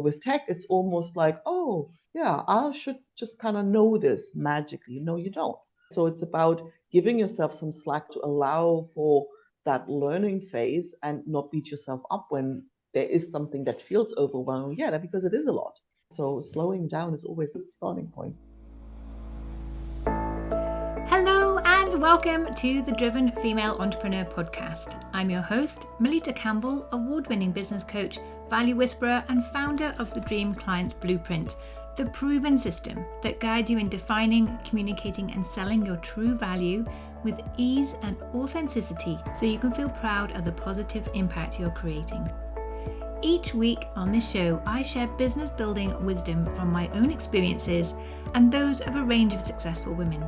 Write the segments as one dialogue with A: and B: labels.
A: With tech, it's almost like, oh, yeah, I should just kind of know this magically. No, you don't. So it's about giving yourself some slack to allow for that learning phase and not beat yourself up when there is something that feels overwhelming. Yeah, because it is a lot. So slowing down is always a starting point.
B: Hello and welcome to the Driven Female Entrepreneur Podcast. I'm your host, Melitta Campbell, award-winning business coach, value whisperer, and founder of the Dream Clients Blueprint, the proven system that guides you in defining, communicating, and selling your true value with ease and authenticity so you can feel proud of the positive impact you're creating. Each week on this show, I share business building wisdom from my own experiences and those of a range of successful women.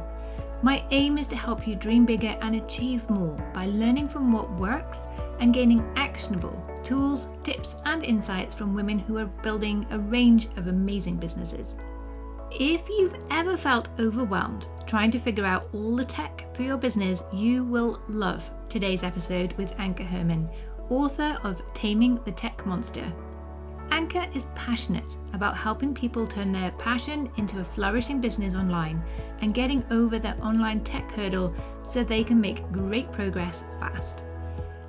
B: My aim is to help you dream bigger and achieve more by learning from what works and gaining actionable tools, tips, and insights from women who are building a range of amazing businesses. If you've ever felt overwhelmed trying to figure out all the tech for your business, you will love today's episode with Anke Herrman, author of Taming the Tech Monster. Anke is passionate about helping people turn their passion into a flourishing business online and getting over their online tech hurdle so they can make great progress fast.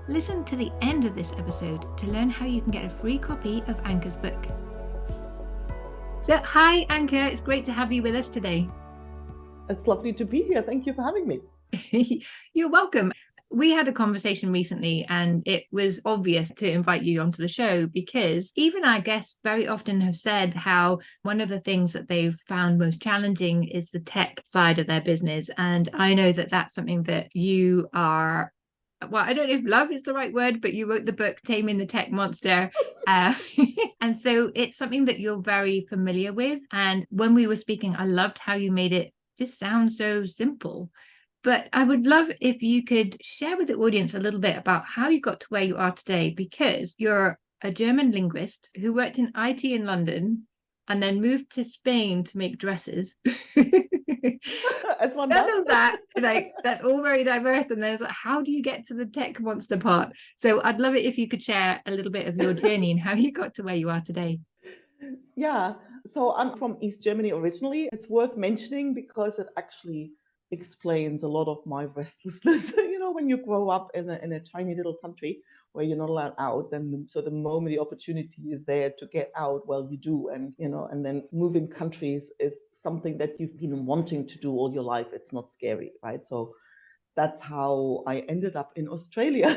B: Listen to the end of this episode to learn how you can get a free copy of Anke's book. So, hi Anke, it's great to have you with us today.
A: It's lovely to be here. Thank you for having me.
B: You're welcome. We had a conversation recently and it was obvious to invite you onto the show because even our guests very often have said how one of the things that they've found most challenging is the tech side of their business. And I know that that's something that you are, well, I don't know if love is the right word, but you wrote the book Taming the Tech Monster. And so it's something that you're very familiar with. And when we were speaking, I loved how you made it just sound so simple. But I would love if you could share with the audience a little bit about how you got to where you are today, because you're a German linguist who worked in IT in London and then moved to Spain to make dresses.
A: As one does.
B: That's all very diverse. And then how do you get to the tech monster part? So I'd love it if you could share a little bit of your journey and how you got to where you are today.
A: Yeah, so I'm from East Germany originally. It's worth mentioning because it actually explains a lot of my restlessness. When you grow up in a tiny little country where you're not allowed out, then so the moment the opportunity is there to get out, well, you do. And then moving countries is something that you've been wanting to do all your life. It's not scary, right? So that's how I ended up in Australia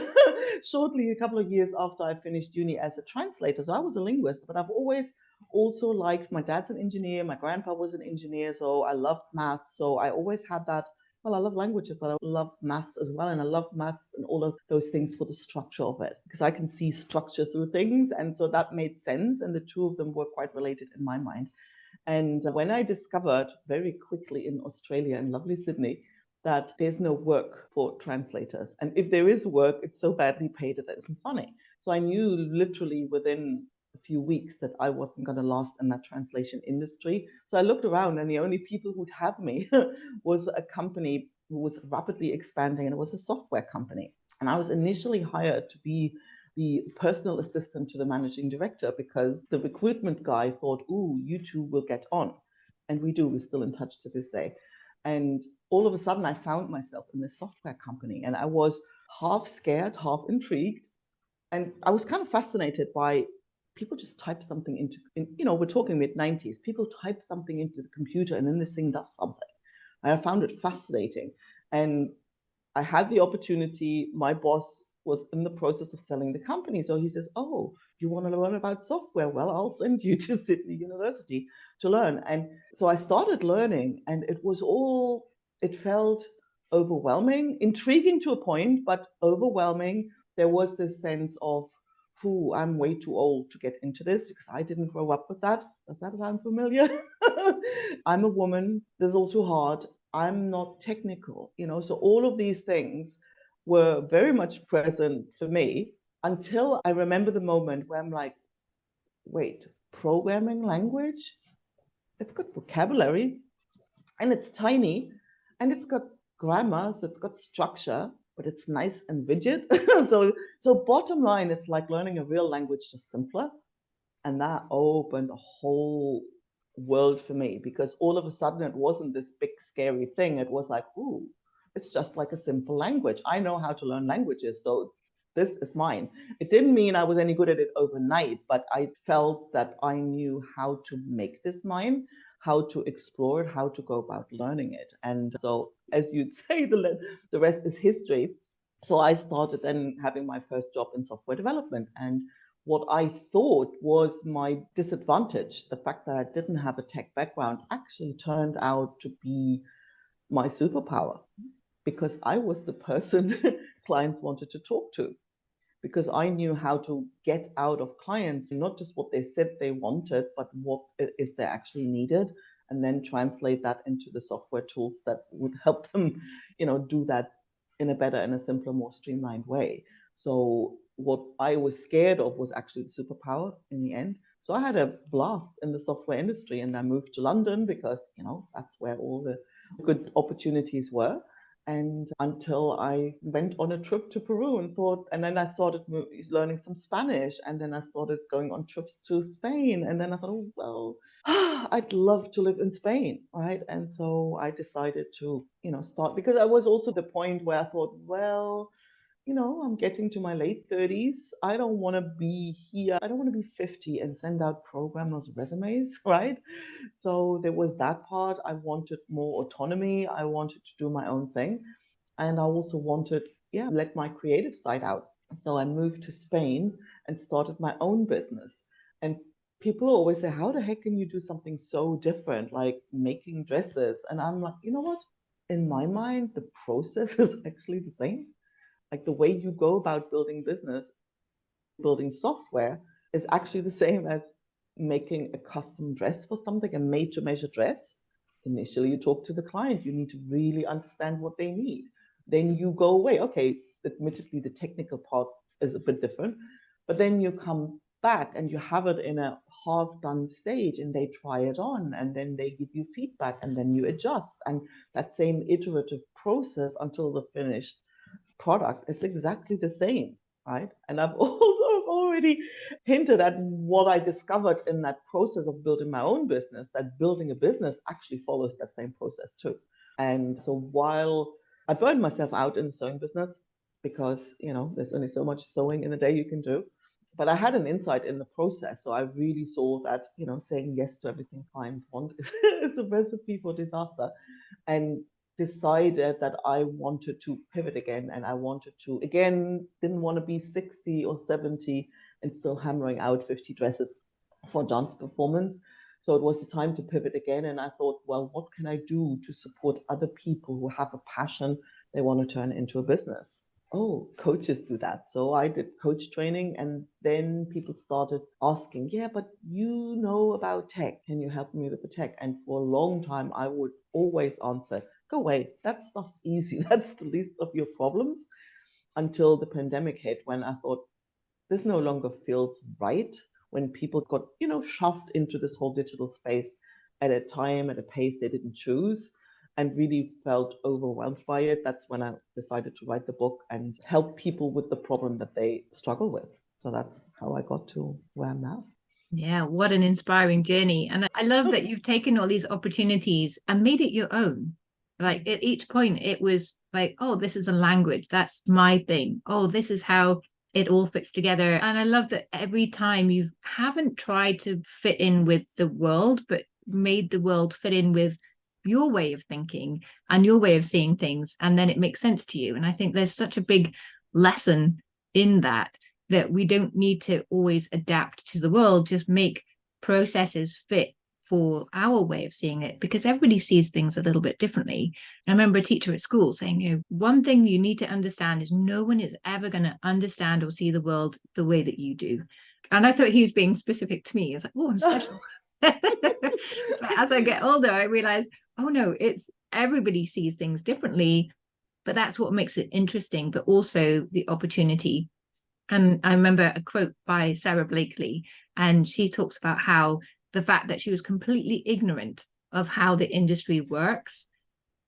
A: shortly, a couple of years after I finished uni as a translator. So I was a linguist, but I've always also liked, my dad's an engineer, my grandpa was an engineer, so I loved math. So I always had that, well, I love languages, but I love maths as well. And I love maths and all of those things for the structure of it, because I can see structure through things. And so that made sense. And the two of them were quite related in my mind. And when I discovered very quickly in Australia, in lovely Sydney, that there's no work for translators. And if there is work, it's so badly paid that it isn't funny. So I knew literally within a few weeks that I wasn't going to last in that translation industry. So I looked around and the only people who'd have me was a company who was rapidly expanding, and it was a software company. And I was initially hired to be the personal assistant to the managing director because the recruitment guy thought, ooh, you two will get on. And we do, we're still in touch to this day. And all of a sudden I found myself in this software company and I was half scared, half intrigued. And I was kind of fascinated by people just type something into, we're talking mid-90s, people type something into the computer and then this thing does something. And I found it fascinating. And I had the opportunity, my boss was in the process of selling the company. So he says, oh, you want to learn about software? Well, I'll send you to Sydney University to learn. And so I started learning and it felt overwhelming, intriguing to a point, but overwhelming. There was this sense of, I'm way too old to get into this because I didn't grow up with that. Does that sound familiar? I'm a woman. This is all too hard. I'm not technical, so all of these things were very much present for me until I remember the moment where I'm like, wait, programming language? It's got vocabulary and it's tiny and it's got grammar, so it's got structure, but it's nice and rigid. So bottom line, it's like learning a real language, just simpler. And that opened a whole world for me, because all of a sudden it wasn't this big scary thing. It was like, ooh, it's just like a simple language. I know how to learn languages, so this is mine. It didn't mean I was any good at it overnight, but I felt that I knew how to make this mine, how to explore it, how to go about learning it. And so, as you'd say, the rest is history. So I started then having my first job in software development. And what I thought was my disadvantage, the fact that I didn't have a tech background, actually turned out to be my superpower, because I was the person clients wanted to talk to, because I knew how to get out of clients not just what they said they wanted, but what is they actually needed, and then translate that into the software tools that would help them, do that in a better and a simpler, more streamlined way. So what I was scared of was actually the superpower in the end. So I had a blast in the software industry, and I moved to London because, that's where all the good opportunities were. And until I went on a trip to Peru and then I started learning some Spanish, and then I started going on trips to Spain. And then I thought, oh, well, I'd love to live in Spain, right? And so I decided to, start, because I was also the point where I thought, well, I'm getting to my late 30s. I don't want to be here. I don't want to be 50 and send out programmers' resumes, right? So there was that part. I wanted more autonomy. I wanted to do my own thing. And I also wanted, let my creative side out. So I moved to Spain and started my own business. And people always say, how the heck can you do something so different, like making dresses? And I'm like, you know what? In my mind, the process is actually the same. Like the way you go about building business, building software, is actually the same as making a custom dress for something, a made to measure dress. Initially, you talk to the client, you need to really understand what they need. Then you go away. Okay, admittedly, the technical part is a bit different, but then you come back and you have it in a half done stage, and they try it on, and then they give you feedback, and then you adjust. And that same iterative process until the finished product, it's exactly the same, right? And I've already hinted at what I discovered in that process of building my own business, that building a business actually follows that same process too. And so while I burned myself out in the sewing business, because there's only so much sewing in a day you can do, but I had an insight in the process. So I really saw that saying yes to everything clients want is a recipe for disaster. And decided that I wanted to pivot again, and I wanted to, again, didn't want to be 60 or 70 and still hammering out 50 dresses for dance performance. So it was the time to pivot again. And I thought, well, what can I do to support other people who have a passion they want to turn into a business? Oh, coaches do that. So I did coach training, and then people started asking, yeah, but you know about tech. Can you help me with the tech? And for a long time, I would always answer, go away. That stuff's easy. That's the least of your problems. Until the pandemic hit, when I thought, this no longer feels right, when people got, shoved into this whole digital space at a time, at a pace they didn't choose, and really felt overwhelmed by it. That's when I decided to write the book and help people with the problem that they struggle with. So that's how I got to where I'm now.
B: Yeah, what an inspiring journey. And I love that you've taken all these opportunities and made it your own. Like at each point, it was like, oh, this is a language. That's my thing. Oh, this is how it all fits together. And I love that every time you haven't tried to fit in with the world, but made the world fit in with your way of thinking and your way of seeing things. And then it makes sense to you. And I think there's such a big lesson in that we don't need to always adapt to the world, just make processes fit for our way of seeing it, because everybody sees things a little bit differently. I remember a teacher at school saying, one thing you need to understand is no one is ever going to understand or see the world the way that you do. And I thought he was being specific to me. I was like, oh, I'm special. But as I get older, I realize, oh no, it's everybody sees things differently, but that's what makes it interesting, but also the opportunity. And I remember a quote by Sarah Blakely, and she talks about how the fact that she was completely ignorant of how the industry works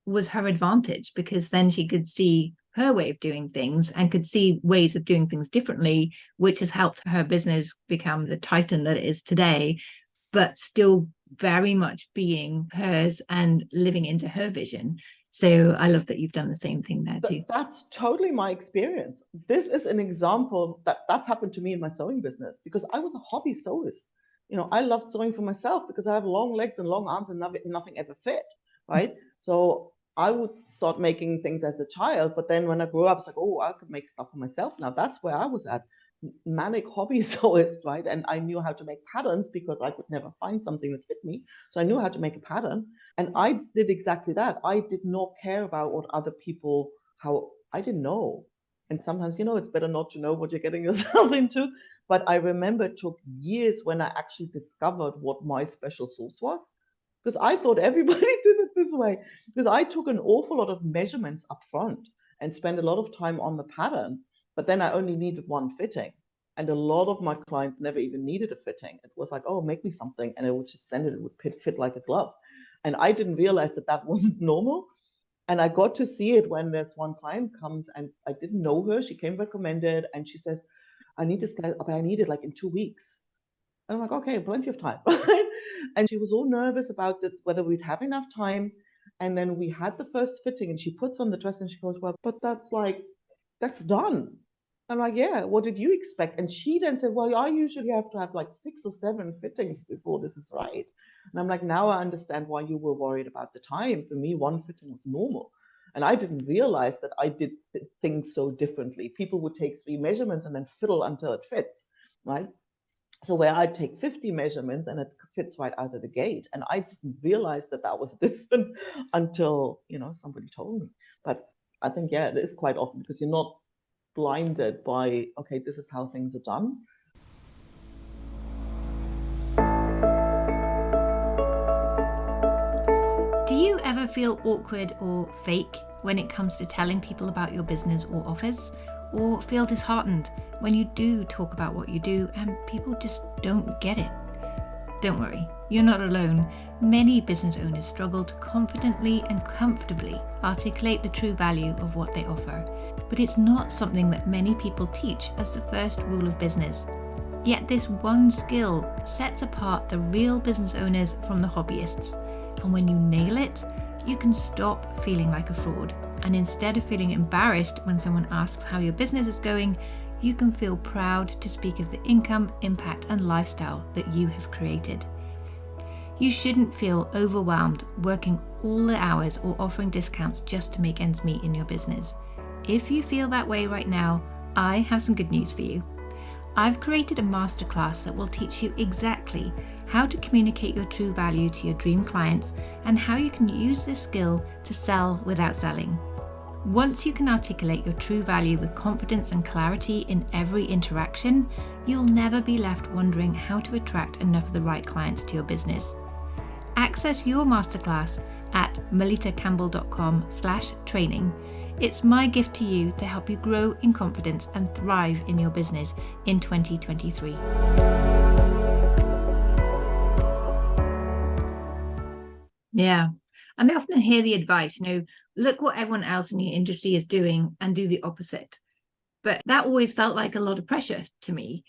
B: was her advantage, because then she could see her way of doing things and could see ways of doing things differently, which has helped her business become the titan that it is today, but still very much being hers and living into her vision. So I love that you've done the same thing there too.
A: That's totally my experience. This is an example that's happened to me in my sewing business, because I was a hobby sewist. I loved sewing for myself because I have long legs and long arms and nothing ever fit, right? So I would start making things as a child, but then when I grew up, it's like, oh, I could make stuff for myself now. That's where I was at. Manic hobby sewist, right? And I knew how to make patterns because I could never find something that fit me. So I knew how to make a pattern. And I did exactly that. I did not care about what other people, how I didn't know. And sometimes, it's better not to know what you're getting yourself into. But I remember it took years when I actually discovered what my special sauce was, because I thought everybody did it this way. Because I took an awful lot of measurements up front and spent a lot of time on the pattern, but then I only needed one fitting. And a lot of my clients never even needed a fitting. It was like, oh, make me something. And I would just send it. It would fit like a glove. And I didn't realize that wasn't normal. And I got to see it when this one client comes, and I didn't know her. She came recommended, and she says, I need this guy, but I need it like in 2 weeks. And I'm like, okay, plenty of time. And she was all nervous about whether we'd have enough time. And then we had the first fitting, and she puts on the dress and she goes, well, but that's done. I'm like, yeah, what did you expect? And she then said, well, I usually have to have like 6 or 7 fittings before this is right. And I'm like, now I understand why you were worried about the time. For me, one fitting was normal. And I didn't realize that I did things so differently. People would take 3 measurements and then fiddle until it fits, right? So where I'd take 50 measurements and it fits right out of the gate. And I didn't realize that was different until, somebody told me. But I think, yeah, it is quite often because you're not blinded by, okay, this is how things are done.
B: Do you ever feel awkward or fake when it comes to telling people about your business or offers? Or feel disheartened when you do talk about what you do and people just don't get it? Don't worry, you're not alone. Many business owners struggle to confidently and comfortably articulate the true value of what they offer, but it's not something that many people teach as the first rule of business. Yet this one skill sets apart the real business owners from the hobbyists, and when you nail it, you can stop feeling like a fraud. And instead of feeling embarrassed when someone asks how your business is going, you can feel proud to speak of the income, impact, and lifestyle that you have created. You shouldn't feel overwhelmed working all the hours or offering discounts just to make ends meet in your business. If you feel that way right now, I have some good news for you. I've created a masterclass that will teach you exactly how to communicate your true value to your dream clients and how you can use this skill to sell without selling. Once you can articulate your true value with confidence and clarity in every interaction, you'll never be left wondering how to attract enough of the right clients to your business. Access your masterclass at melittacampbell.com/training. It's my gift to you to help you grow in confidence and thrive in your business in 2023. Yeah. And I often hear the advice, look what everyone else in your industry is doing and do the opposite. But that always felt like a lot of pressure to me.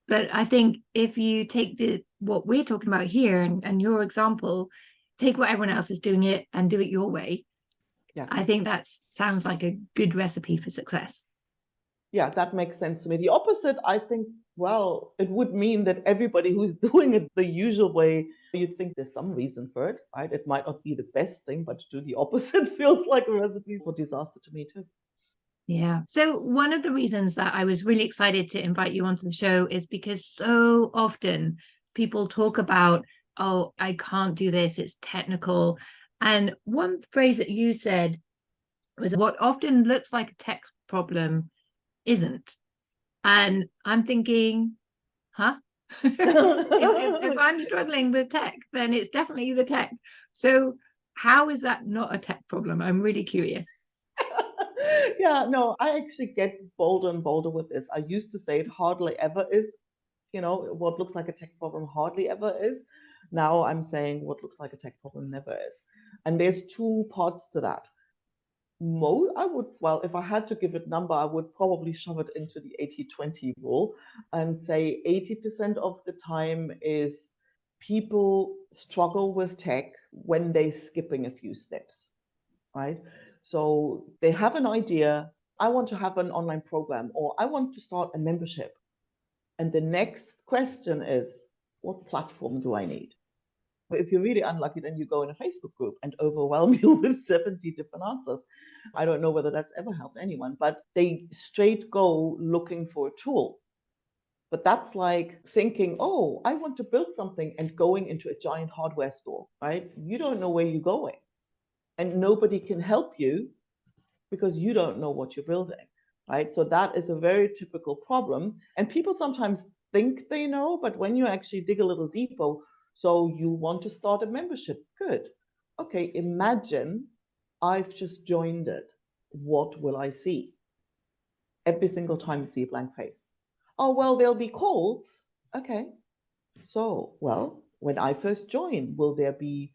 B: But I think if you take what we're talking about here and your example, take what everyone else is doing it and do it your way. Yeah. I think that sounds like a good recipe for success.
A: Yeah, that makes sense to me. The opposite, I think, well, it would mean that everybody who's doing it the usual way, you'd think there's some reason for it, right? It might not be the best thing, but to do the opposite feels like a recipe for disaster to me too.
B: Yeah. So one of the reasons that I was really excited to invite you onto the show is because so often people talk about, oh, I can't do this, it's technical. And one phrase that you said was what often looks like a tech problem isn't. And I'm thinking, if I'm struggling with tech, then it's definitely the tech. So how is that not a tech problem? I'm really curious.
A: Yeah, no, I actually get bolder and bolder with this. I used to say it hardly ever is, what looks like a tech problem hardly ever is. Now I'm saying what looks like a tech problem never is. And there's 2 parts to that. if I had to give it a number, I would probably shove it into the 80-20 rule and say 80% of the time is people struggle with tech when they're skipping a few steps, right? So they have an idea, I want to have an online program, or I want to start a membership. And the next question is, what platform do I need? If you're really unlucky, then you go in a Facebook group and overwhelm you with 70 different answers. I don't know whether that's ever helped anyone, but they straight go looking for a tool. But that's like thinking, oh, I want to build something and going into a giant hardware store, right? You don't know where you're going. And nobody can help you because you don't know what you're building, right? So that is a very typical problem. And people sometimes think they know, but when you actually dig a little deeper, so you want to start a membership, good. Okay, imagine I've just joined it. What will I see? Every single time you see a blank face. Oh, well, there'll be calls. Okay. So, well, when I first join, will there be,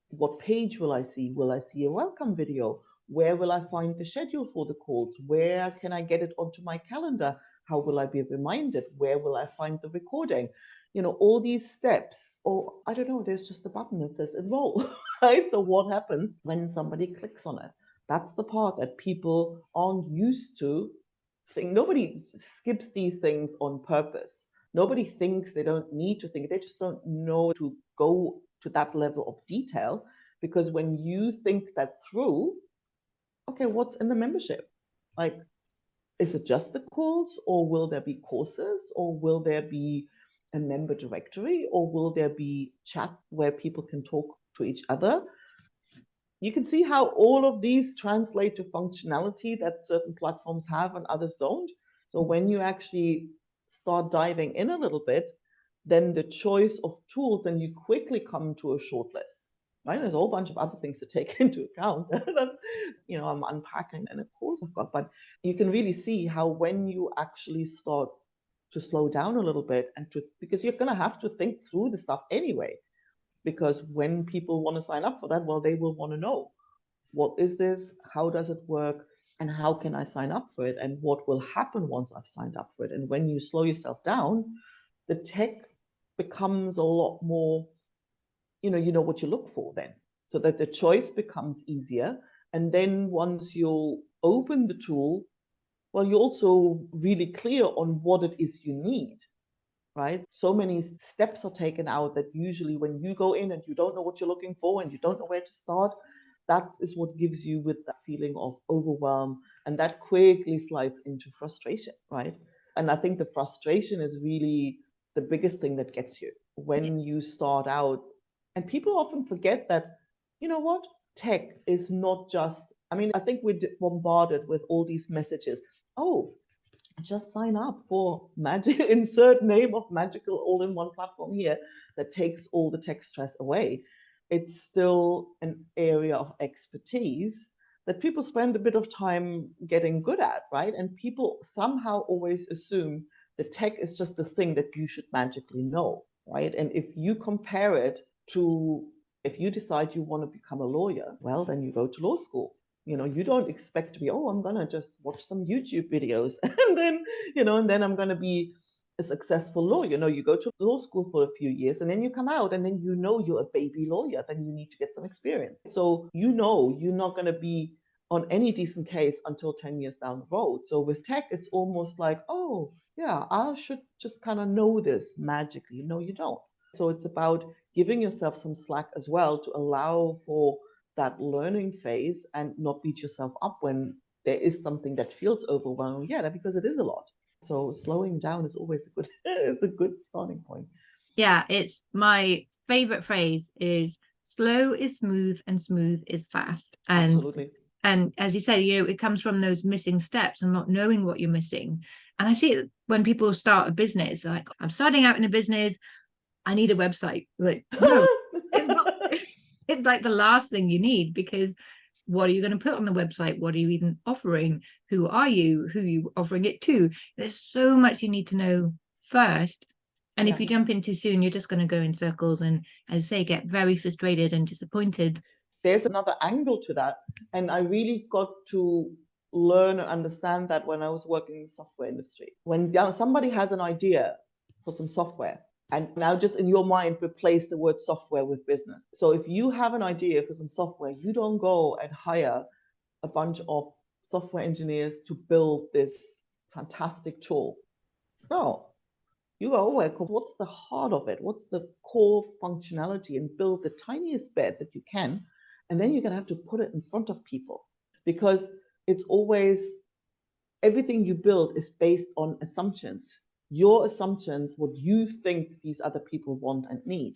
A: what page will I see? Will I see a welcome video? Where will I find the schedule for the calls? Where can I get it onto my calendar? How will I be reminded? Where will I find the recording? All these steps, or I don't know, there's just a button that says enroll, right? So what happens when somebody clicks on it? That's the part that people aren't used to. Nobody skips these things on purpose. Nobody thinks they don't need to think. They just don't know to go to that level of detail, because when you think that through, okay, what's in the membership? Like, is it just the calls, or will there be courses, or will there be a member directory, or will there be chat where people can talk to each other? You can see how all of these translate to functionality that certain platforms have and others don't. So when you actually start diving in a little bit, then the choice of tools, and you quickly come to a short list, right? There's a whole bunch of other things to take into account that, I'm unpacking, and of course I've got, but you can really see how when you actually start to slow down a little bit because you're going to have to think through the stuff anyway, because when people want to sign up for that, well, they will want to know, what is this? How does it work? And how can I sign up for it? And what will happen once I've signed up for it? And when you slow yourself down, the tech becomes a lot more, you know what you look for then, so that the choice becomes easier. And then once you open the tool, well, you're also really clear on what it is you need, right? So many steps are taken out that usually when you go in and you don't know what you're looking for and you don't know where to start, that is what gives you with that feeling of overwhelm, and that quickly slides into frustration, right? And I think the frustration is really the biggest thing that gets you when you start out. And people often forget that, you know what, tech is not just, I think we're bombarded with all these messages. Oh, just sign up for magic, insert name of magical all-in-one platform here that takes all the tech stress away. It's still an area of expertise that people spend a bit of time getting good at, right? And people somehow always assume the tech is just the thing that you should magically know, right? And if you compare it to, if you decide you want to become a lawyer, well, then you go to law school. You don't expect to be, oh, I'm going to just watch some YouTube videos and then I'm going to be a successful lawyer. You go to law school for a few years and then you come out and then you're a baby lawyer. Then you need to get some experience. So you're not going to be on any decent case until 10 years down the road. So with tech, it's almost like, oh, yeah, I should just kind of know this magically. No, you don't. So it's about giving yourself some slack as well to allow for that learning phase and not beat yourself up when there is something that feels overwhelming. Yeah, because it is a lot. So slowing down is always it's a good starting point.
B: Yeah, it's my favorite phrase is slow is smooth and smooth is fast. And
A: absolutely.
B: And as you said, it comes from those missing steps and not knowing what you're missing. And I see it when people start a business, like, I'm starting out in a business, I need a website. Like, no, it's not. It's like the last thing you need, because what are you going to put on the website? What are you even offering? Who are you? Who are you offering it to? There's so much you need to know first. And if you jump in too soon, you're just going to go in circles and, as I say, get very frustrated and disappointed.
A: there's another angle to that. And I really got to learn and understand that when I was working in the software industry. When somebody has an idea for some software, and now just in your mind, replace the word software with business. So if you have an idea for some software, you don't go and hire a bunch of software engineers to build this fantastic tool. No, you go, what's the heart of it? What's the core functionality, and build the tiniest bit that you can. And then you're going to have to put it in front of people, because it's always, everything you build is based on assumptions. Your assumptions, what you think these other people want and need.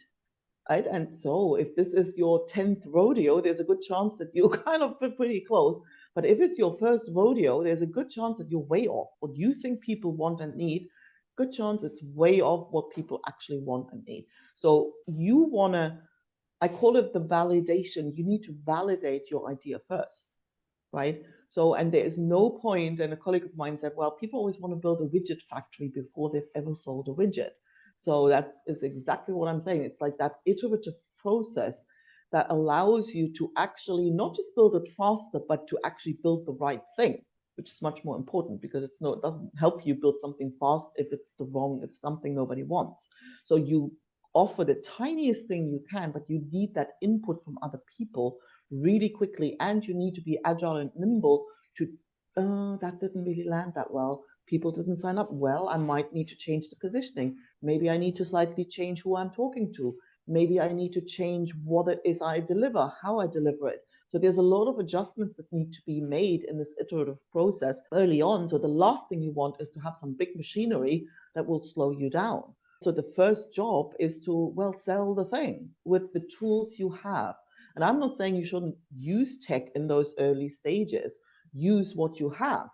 A: Right? And so if this is your 10th rodeo, there's a good chance that you're kind of pretty close. But if it's your first rodeo, there's a good chance that you're way off. What you think people want and need, good chance it's way off what people actually want and need. So you want to, I call it the validation. You need to validate your idea first, right? So, and there is no point, and a colleague of mine said, well, people always want to build a widget factory before they've ever sold a widget. So that is exactly what I'm saying. It's like that iterative process that allows you to actually not just build it faster, but to actually build the right thing, which is much more important, because it doesn't help you build something fast if it's if something nobody wants. So you offer the tiniest thing you can, but you need that input from other people really quickly, and you need to be agile and nimble to, that didn't really land that well. People didn't sign up well. I might need to change the positioning. Maybe I need to slightly change who I'm talking to. Maybe I need to change what it is I deliver, how I deliver it. So there's a lot of adjustments that need to be made in this iterative process early on. So the last thing you want is to have some big machinery that will slow you down. So the first job is to, well, sell the thing with the tools you have. And I'm not saying you shouldn't use tech in those early stages. Use what you have.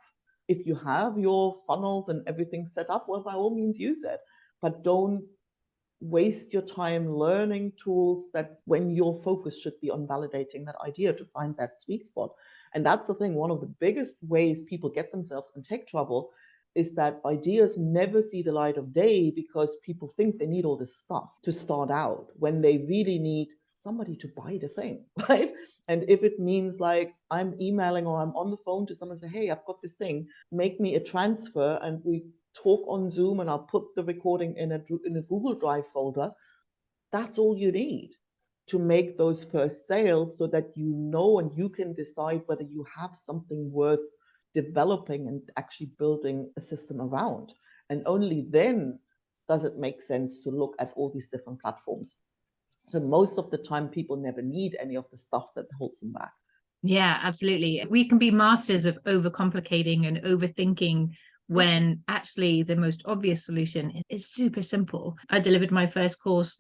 A: If you have your funnels and everything set up, well, by all means use it. But don't waste your time learning tools that, when your focus should be on validating that idea to find that sweet spot. And that's the thing. One of the biggest ways people get themselves in tech trouble is that ideas never see the light of day, because people think they need all this stuff to start out when they really need somebody to buy the thing, right? And if it means like I'm emailing or I'm on the phone to someone and say, hey, I've got this thing, make me a transfer, and we talk on Zoom and I'll put the recording in a Google Drive folder, that's all you need to make those first sales, so that you know and you can decide whether you have something worth developing and actually building a system around. And only then does it make sense to look at all these different platforms. So most of the time, people never need any of the stuff that holds them back.
B: Yeah, absolutely. We can be masters of overcomplicating and overthinking, when actually the most obvious solution is super simple. I delivered my first course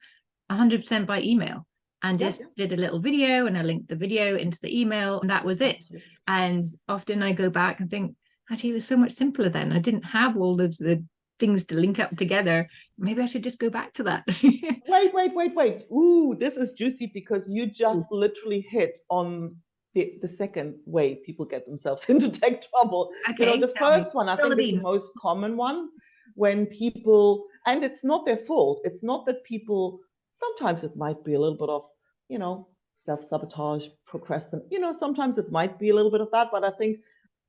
B: 100% by email, and just did a little video, and I linked the video into the email, and that was it. Absolutely. And often I go back and think, actually, it was so much simpler then. I didn't have all of the things to link up together. Maybe I should just go back to that.
A: Wait. Ooh, this is juicy, because you just literally hit on the second way people get themselves into tech trouble.
B: Okay,
A: the first one, I think, is the most common one, when people, and it's not their fault. It's not that people, sometimes it might be a little bit of, self-sabotage, procrastination, sometimes it might be a little bit of that, but I think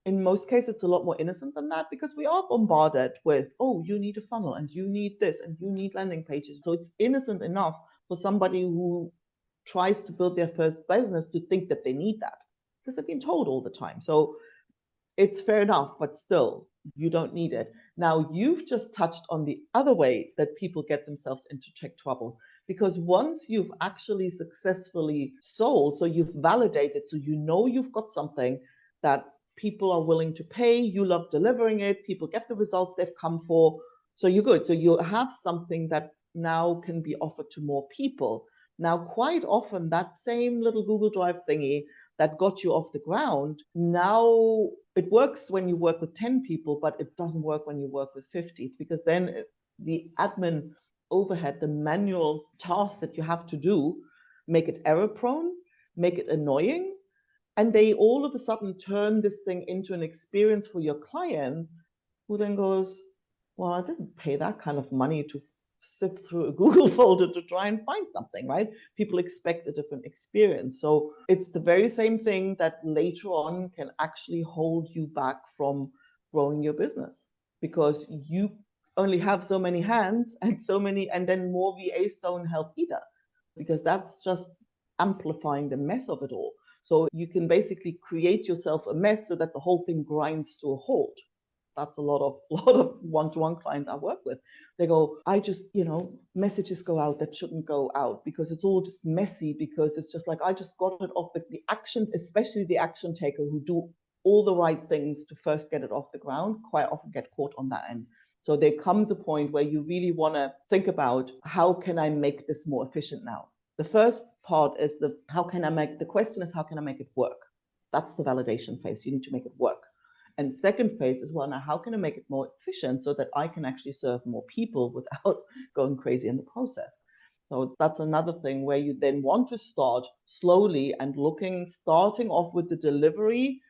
A: in most cases, it's a lot more innocent than that, because we are bombarded with, oh, you need a funnel, and you need this, and you need landing pages. So it's innocent enough for somebody who tries to build their first business to think that they need that, because they've been told all the time. So it's fair enough, but still, you don't need it. Now, you've just touched on the other way that people get themselves into tech trouble, because once you've actually successfully sold, so you've validated, so you've got something that people are willing to pay, you love delivering it, people get the results they've come for, so you're good. So you have something that now can be offered to more people. Now, quite often, that same little Google Drive thingy that got you off the ground, now it works when you work with 10 people, but it doesn't work when you work with 50, because then the admin overhead, the manual tasks that you have to do, make it error prone, make it annoying. And they all of a sudden turn this thing into an experience for your client, who then goes, well, I didn't pay that kind of money to sift through a Google folder to try and find something, right? People expect a different experience. So it's the very same thing that later on can actually hold you back from growing your business, because you only have so many hands and so many, and then more VAs don't help either, because that's just amplifying the mess of it all. So you can basically create yourself a mess so that the whole thing grinds to a halt. That's a lot of one-to-one clients I work with. They go, I just, messages go out that shouldn't go out because it's all just messy, because it's just like, I just got it off the action, especially the action taker who do all the right things to first get it off the ground, quite often get caught on that end. So there comes a point where you really want to think about, how can I make this more efficient now? The first part is the question is, how can I make it work? That's the validation phase. You need to make it work. And the second phase is, well, now how can I make it more efficient so that I can actually serve more people without going crazy in the process? So that's another thing where you then want to start slowly and starting off with the delivery,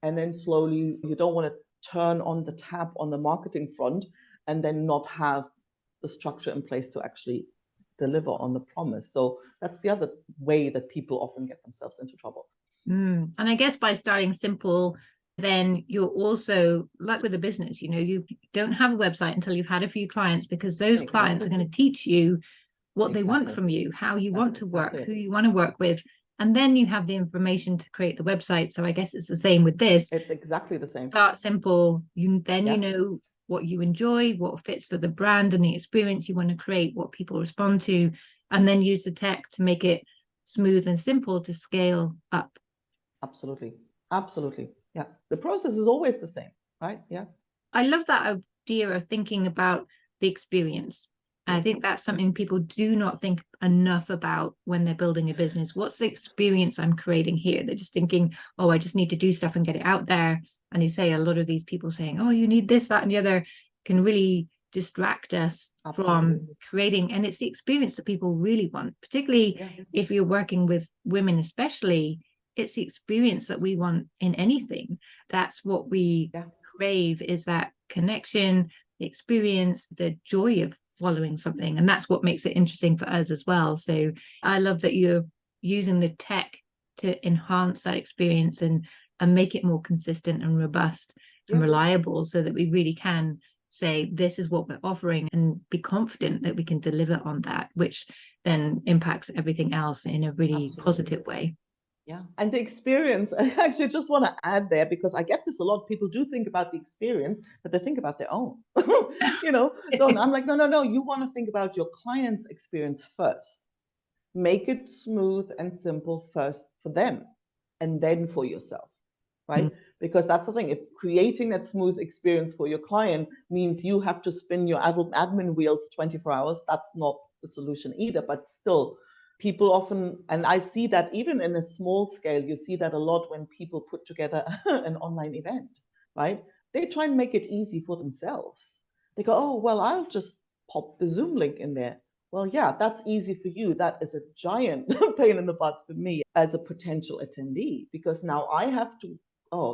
A: and then slowly, you don't want to turn on the tap on the marketing front and then not have the structure in place to actually deliver on the promise. So that's the other way that people often get themselves into trouble.
B: And I guess by starting simple, then you're also, like with a business, you don't have a website until you've had a few clients, because those clients are going to teach you what they want from you, how you want to work, who you want to work with. And then you have the information to create the website. So I guess it's the same with this.
A: It's exactly the same.
B: Start simple. You know what you enjoy, what fits for the brand and the experience you want to create, what people respond to, and then use the tech to make it smooth and simple to scale up.
A: Absolutely. Yeah. The process is always the same, right? Yeah.
B: I love that idea of thinking about the experience. Yes. I think that's something people do not think enough about when they're building a business. What's the experience I'm creating here? They're just thinking, oh, I just need to do stuff and get it out there. And you say a lot of these people saying, oh, you need this, that, and the other, can really distract us from creating. And it's the experience that people really want, particularly if you're working with women, especially. It's the experience that we want in anything. That's what we crave, is that connection, the experience, the joy of following something. And that's what makes it interesting for us as well. So I love that you're using the tech to enhance that experience and make it more consistent and robust and reliable, so that we really can say, this is what we're offering, and be confident that we can deliver on that, which then impacts everything else in a really positive way.
A: Yeah. And the experience, I actually just want to add there, because I get this a lot. People do think about the experience, but they think about their own, So I'm like, no. You want to think about your client's experience first. Make it smooth and simple first for them, and then for yourself, right? Mm-hmm. Because that's the thing. If creating that smooth experience for your client means you have to spin your admin wheels 24 hours, that's not the solution either. But still, people often, and I see that even in a small scale, you see that a lot when people put together an online event, right? They try and make it easy for themselves. They go, oh, well, I'll just pop the Zoom link in there. Well, yeah, that's easy for you. That is a giant pain in the butt for me as a potential attendee, because now I have to,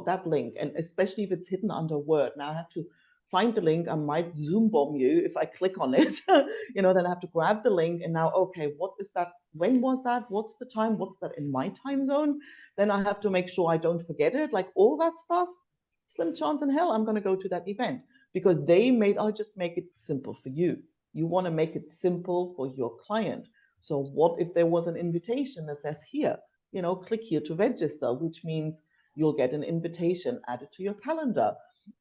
A: that link, and especially if it's hidden under Word, now I have to find the link. I might Zoom bomb you if I click on it, then I have to grab the link. And now, okay, what is that? When was that? What's the time? What's that in my time zone? Then I have to make sure I don't forget it. Like all that stuff, slim chance in hell I'm going to go to that event, because I'll just make it simple for you. You want to make it simple for your client. So what if there was an invitation that says here, click here to register, which means you'll get an invitation added to your calendar.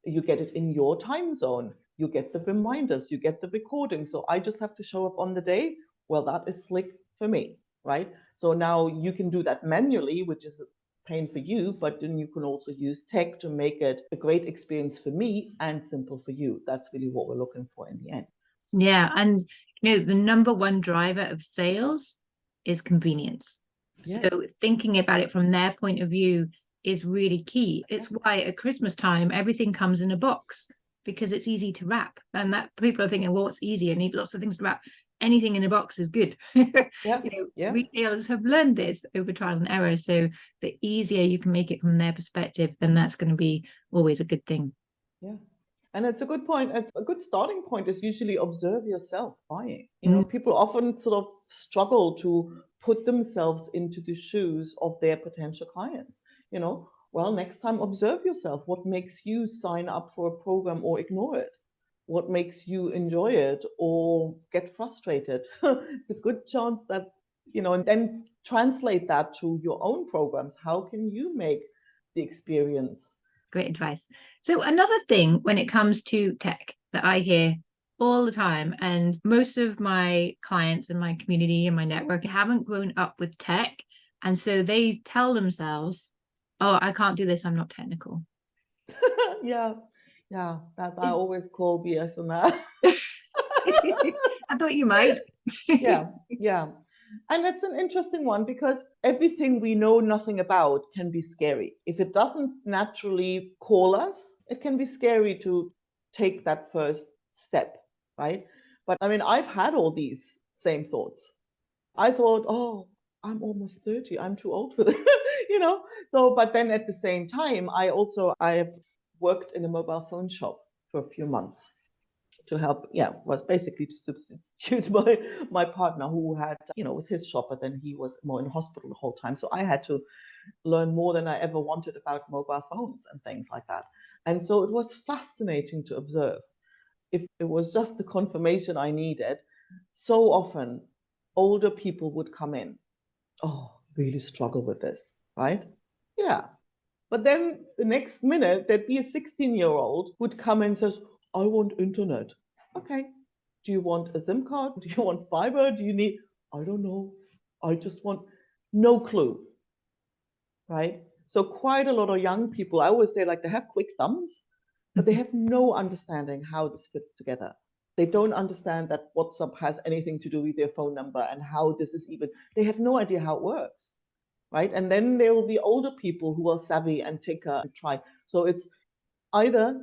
A: You get it in your time zone. You get the reminders, you get the recording. So I just have to show up on the day. Well, that is slick for me, right? So now you can do that manually, which is a pain for you, but then you can also use tech to make it a great experience for me and simple for you. That's really what we're looking for in the end.
B: Yeah. And, the number one driver of sales is convenience. Yes. So thinking about it from their point of view is really key. It's why at Christmas time, everything comes in a box, because it's easy to wrap. And that people are thinking, well, it's easy. I need lots of things to wrap. Anything in a box is good. Retailers have learned this over trial and error. So the easier you can make it from their perspective, then that's going to be always a good thing.
A: Yeah. And it's a good point. It's a good starting point is usually observe yourself buying.
B: Mm.
A: People often sort of struggle to put themselves into the shoes of their potential clients. Well, next time observe yourself. What makes you sign up for a program or ignore it? What makes you enjoy it or get frustrated? It's a good chance that, and then translate that to your own programs. How can you make the experience?
B: Great advice. So another thing when it comes to tech that I hear all the time, and most of my clients in my community and my network haven't grown up with tech. And so they tell themselves, oh, I can't do this, I'm not technical.
A: Yeah, that I always call BS on that.
B: I thought you might.
A: Yeah. And it's an interesting one because everything we know nothing about can be scary. If it doesn't naturally call us, it can be scary to take that first step, right? But I mean, I've had all these same thoughts. I thought, oh, I'm almost 30. I'm too old for this, So, but then at the same time, I've worked in a mobile phone shop for a few months to help, was basically to substitute my partner who had, was his shop, but then he was more in hospital the whole time. So I had to learn more than I ever wanted about mobile phones and things like that. And so it was fascinating to observe. If it was just the confirmation I needed, so often older people would come in. Oh, really struggle with this, right? Yeah. But then the next minute, there'd be a 16-year-old who'd come and says, I want internet. Okay. Do you want a SIM card? Do you want fiber? Do you need, I don't know. I just want no clue. Right? So quite a lot of young people, I always say, like, they have quick thumbs, but they have no understanding how this fits together. They don't understand that WhatsApp has anything to do with their phone number and how this is even, they have no idea how it works. Right? And then there will be older people who are savvy and take a try. So it's either,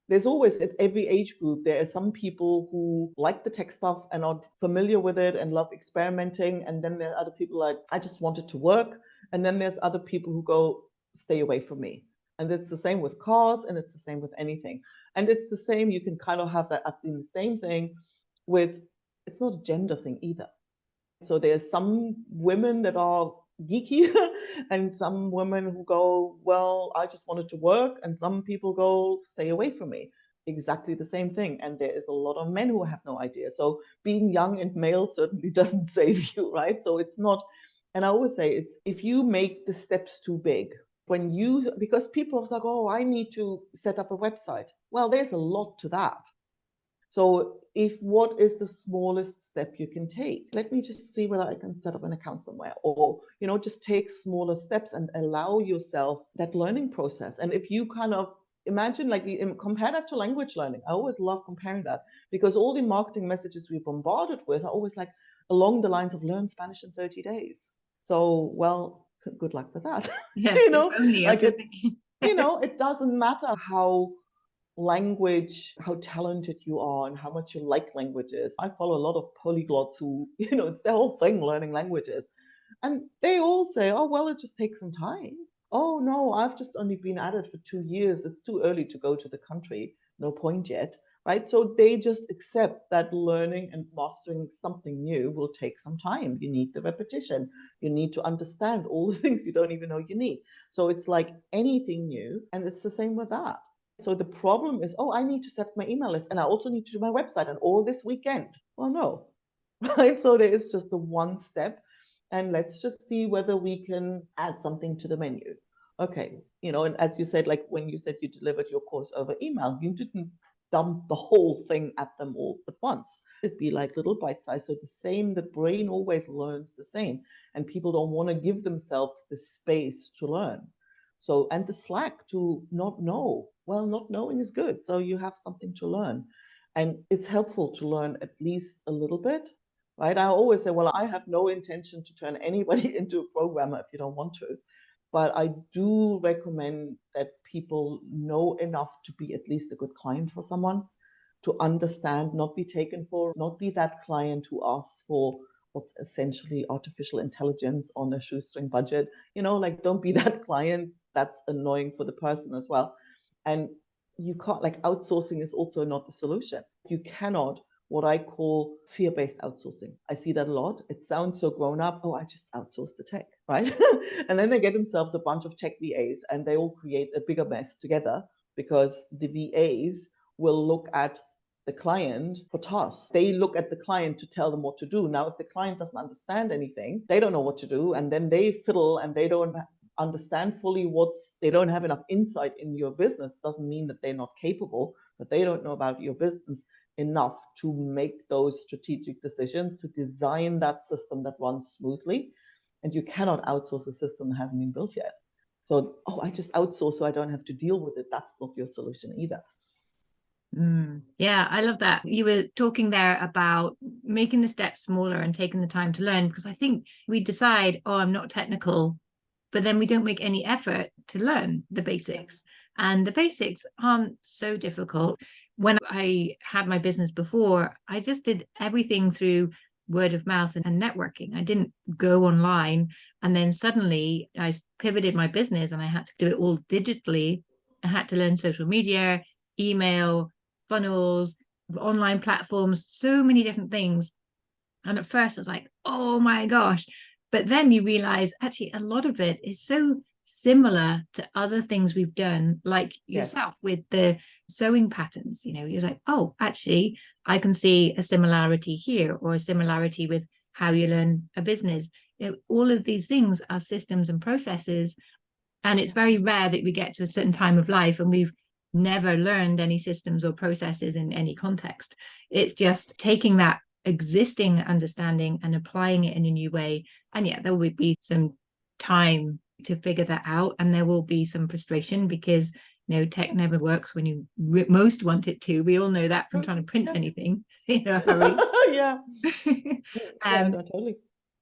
A: there's always at every age group, there are some people who like the tech stuff and are familiar with it and love experimenting. And then there are other people like, I just want it to work. And then there's other people who go, stay away from me. And it's the same with cars and it's the same with anything. And it's the same, you can kind of have that doing the same thing with, it's not a gender thing either. So there's some women that are geeky and some women who go, well, I just want it to work. And some people go, stay away from me. Exactly the same thing. And there is a lot of men who have no idea. So being young and male certainly doesn't save you, right? So it's not, and I always say it's, if you make the steps too big, because people are like, oh, I need to set up a website. Well, there's a lot to that. So what is the smallest step you can take? Let me just see whether I can set up an account somewhere, or, just take smaller steps and allow yourself that learning process. And if you kind of imagine, like, compare that to language learning. I always love comparing that because all the marketing messages we're bombarded with are always like along the lines of learn Spanish in 30 days. So, well, good luck with that.
B: Yeah,
A: it doesn't matter how how talented you are and how much you like languages. I follow a lot of polyglots who, it's their whole thing learning languages. And they all say, oh, well, it just takes some time. Oh, no, I've just only been at it for 2 years. It's too early to go to the country. No point yet. Right. So they just accept that learning and mastering something new will take some time. You need the repetition. You need to understand all the things you don't even know you need. So it's like anything new. And it's the same with that. So the problem is, oh, I need to set my email list and I also need to do my website and all this weekend. Well, no, right? So there is just the one step and let's just see whether we can add something to the menu. Okay, and as you said, like when you said you delivered your course over email, you didn't dump the whole thing at them all at once. It'd be like little bite size. So the brain always learns the same and people don't want to give themselves the space to learn. So, and the slack to not know. Well, not knowing is good. So you have something to learn. And it's helpful to learn at least a little bit, right? I always say, well, I have no intention to turn anybody into a programmer if you don't want to. But I do recommend that people know enough to be at least a good client for someone, to understand, not be taken for, not be that client who asks for what's essentially artificial intelligence on a shoestring budget. Like, don't be that client. That's annoying for the person as well. And you can't, like, outsourcing is also not the solution. You cannot, what I call fear-based outsourcing. I see that a lot. It sounds so grown up. Oh, I just outsource the tech, right? And then they get themselves a bunch of tech VAs and they all create a bigger mess together because the VAs will look at the client for tasks. They look at the client to tell them what to do. Now, if the client doesn't understand anything, they don't know what to do. And then they fiddle and they don't understand fully they don't have enough insight in your business. Doesn't mean that they're not capable, but they don't know about your business enough to make those strategic decisions, to design that system that runs smoothly. And you cannot outsource a system that hasn't been built yet. So, I just outsource so I don't have to deal with it. That's not your solution either.
B: Yeah, I love that. You were talking there about making the steps smaller and taking the time to learn, because I think we decide, I'm not technical, but then we don't make any effort to learn the basics. And the basics aren't so difficult. When I had my business before, I just did everything through word of mouth and networking. I didn't go online. And then suddenly I pivoted my business and I had to do it all digitally. I had to learn social media, email, funnels, online platforms, so many different things. And at first I was like, oh my gosh. But then you realize actually a lot of it is so similar to other things we've done, like yourself with the sewing patterns. You're like, oh, actually, I can see a similarity here, or a similarity with how you learn a business. All of these things are systems and processes. And it's very rare that we get to a certain time of life and we've never learned any systems or processes in any context. It's just taking that existing understanding and applying it in a new way. And yeah, there will be some time to figure that out, and there will be some frustration because tech never works when you most want it to. We all know that from trying to print anything in a hurry.
A: Yeah. No, totally.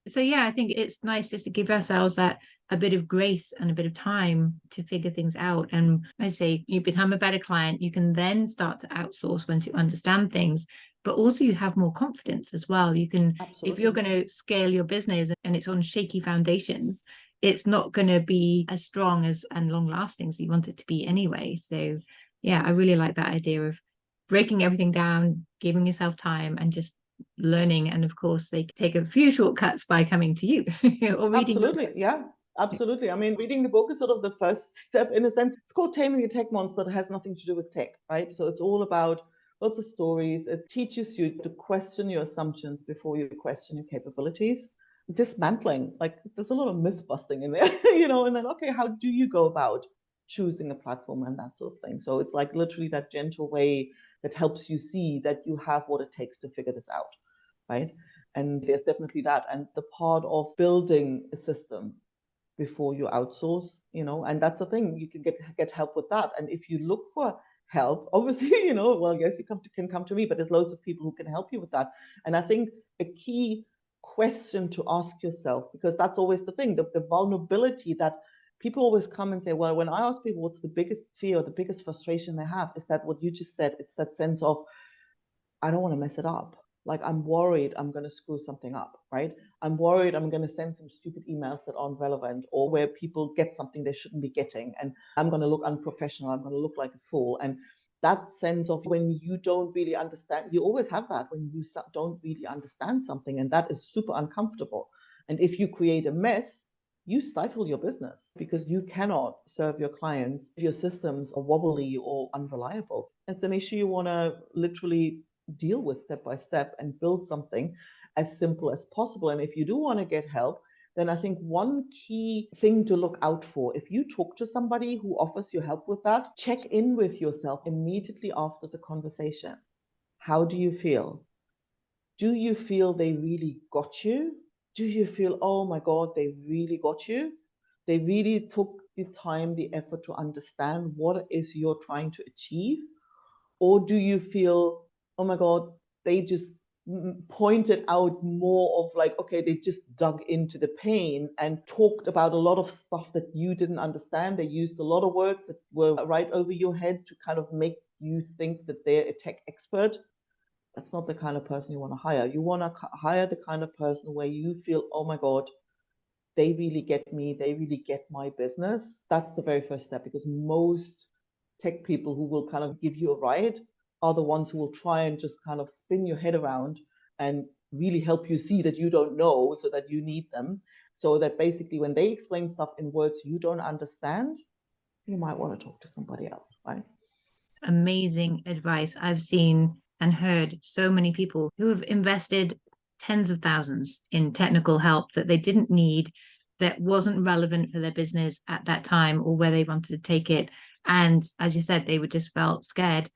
B: So yeah, I think it's nice just to give ourselves that a bit of grace and a bit of time to figure things out. And I say you become a better client, you can then start to outsource once you understand things, but also you have more confidence as well. You can, if you're going to scale your business and it's on shaky foundations, it's not going to be as strong as and long lasting as you want it to be anyway. So yeah, I really like that idea of breaking everything down, giving yourself time, and just learning. And of course they take a few shortcuts by coming to you or reading.
A: Absolutely. Yeah, absolutely. I mean, reading the book is sort of the first step in a sense. It's called Taming the Tech Monster. That has nothing to do with tech, right? So it's all about lots of stories. It teaches you to question your assumptions before you question your capabilities. Dismantling, like there's a lot of myth busting in there, and then, okay, how do you go about choosing a platform and that sort of thing? So it's like literally that gentle way that helps you see that you have what it takes to figure this out, right? And there's definitely that. And the part of building a system before you outsource, and that's the thing, you can get help with that. And if you look for help, obviously, well, yes, you can come to me, but there's loads of people who can help you with that. And I think a key question to ask yourself, because that's always the thing, the vulnerability that people always come and say, well, when I ask people what's the biggest fear, the biggest frustration they have, is that what you just said. It's that sense of, I don't want to mess it up. Like, I'm worried I'm going to screw something up, right? I'm worried I'm going to send some stupid emails that aren't relevant, or where people get something they shouldn't be getting. And I'm going to look unprofessional. I'm going to look like a fool. And that sense of when you don't really understand, you always have that when you don't really understand something. And that is super uncomfortable. And if you create a mess, you stifle your business because you cannot serve your clients if your systems are wobbly or unreliable. It's an issue you want to literally deal with step by step and build something as simple as possible. And if you do want to get help, then I think one key thing to look out for, if you talk to somebody who offers you help with that, check in with yourself immediately after the conversation. How do you feel? Do you feel they really got you? Do you feel, oh my God, they really got you? They really took the time, the effort to understand what it is you're trying to achieve? Or do you feel, oh my God, they just pointed out more of like, okay, they just dug into the pain and talked about a lot of stuff that you didn't understand. They used a lot of words that were right over your head to kind of make you think that they're a tech expert. That's not the kind of person you want to hire. You want to hire the kind of person where you feel, oh my God, they really get me. They really get my business. That's the very first step, because most tech people who will kind of give you a ride are the ones who will try and just kind of spin your head around and really help you see that you don't know, so that you need them. So that basically when they explain stuff in words you don't understand, you might want to talk to somebody else, right?
B: Amazing advice. I've seen and heard so many people who have invested tens of thousands in technical help that they didn't need, that wasn't relevant for their business at that time or where they wanted to take it. And as you said, they would just felt scared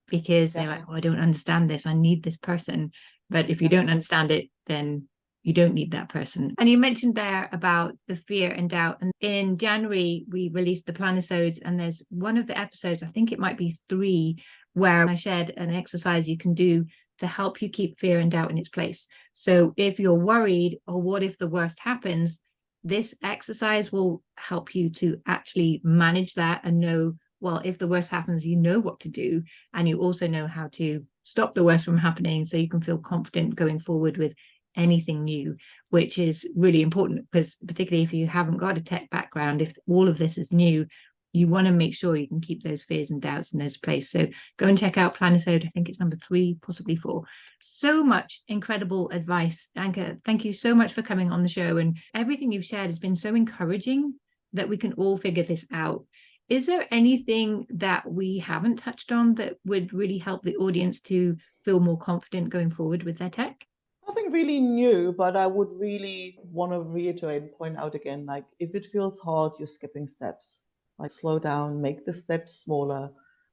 B: because they're like, oh, I don't understand this. I need this person. But if you don't understand it, then you don't need that person. And you mentioned there about the fear and doubt. And in January, we released the Planisodes, and there's one of the episodes, I think it might be 3, where I shared an exercise you can do to help you keep fear and doubt in its place. So if you're worried, or what if the worst happens, this exercise will help you to actually manage that and know, well, if the worst happens, you know what to do. And you also know how to stop the worst from happening, so you can feel confident going forward with anything new, which is really important, because particularly if you haven't got a tech background, if all of this is new, you want to make sure you can keep those fears and doubts in those place. So go and check out Planisode. I think it's number 3, possibly 4. So much incredible advice. Anke, thank you so much for coming on the show, and everything you've shared has been so encouraging that we can all figure this out. Is there anything that we haven't touched on that would really help the audience to feel more confident going forward with their tech?
A: Nothing really new, but I would really want to reiterate and point out again, like, if it feels hard, you're skipping steps. Like, slow down, make the steps smaller,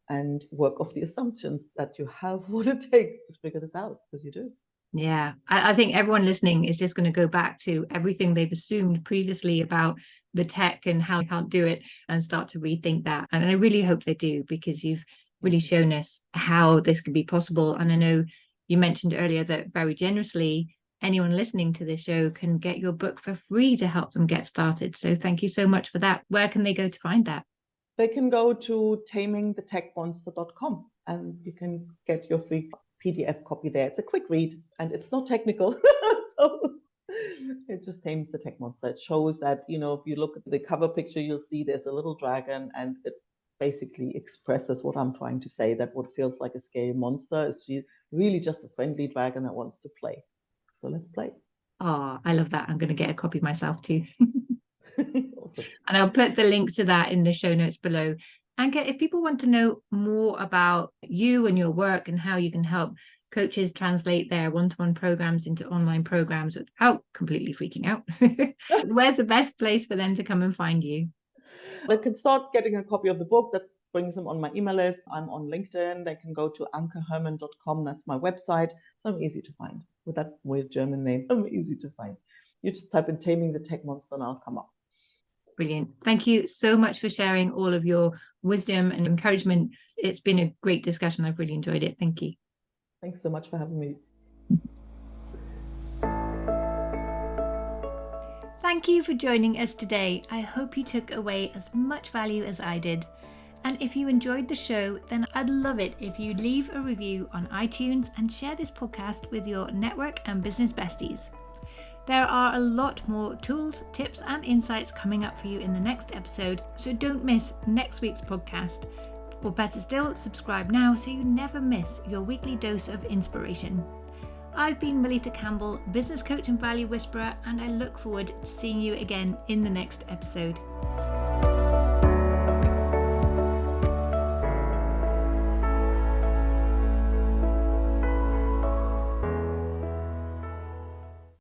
A: and work off the assumptions that you have what it takes to figure this out, because you do.
B: Yeah, I think everyone listening is just going to go back to everything they've assumed previously about the tech and how you can't do it, and start to rethink that. And I really hope they do, because you've really shown us how this can be possible. And I know you mentioned earlier that very generously, anyone listening to this show can get your book for free to help them get started. So thank you so much for that. Where can they go to find that?
A: They can go to tamingthetechmonster.com and you can get your free PDF copy there. It's a quick read and it's not technical. So it just tames the tech monster. It shows that, you know, if you look at the cover picture, you'll see there's a little dragon, and it basically expresses what I'm trying to say, that what feels like a scary monster is really just a friendly dragon that wants to play. So let's play.
B: Oh, I love that. I'm going to get a copy myself too.
A: Awesome.
B: And I'll put the links to that in the show notes below. Anke, if people want to know more about you and your work and how you can help coaches translate their one-to-one programs into online programs without completely freaking out, where's the best place for them to come and find you?
A: They can start getting a copy of the book. That brings them on my email list. I'm on LinkedIn. They can go to ankeherrman.com. That's my website. So I'm easy to find. With that weird German name, I'm easy to find. You just type in Taming the Tech Monster and I'll come up.
B: Brilliant. Thank you so much for sharing all of your wisdom and encouragement. It's been a great discussion. I've really enjoyed it. Thank you.
A: Thanks so much for having me.
B: Thank you for joining us today. I hope you took away as much value as I did. And if you enjoyed the show, then I'd love it if you leave a review on iTunes and share this podcast with your network and business besties. There are a lot more tools, tips, and insights coming up for you in the next episode, so don't miss next week's podcast. Or better still, subscribe now so you never miss your weekly dose of inspiration. I've been Melitta Campbell, business coach and value whisperer, and I look forward to seeing you again in the next episode.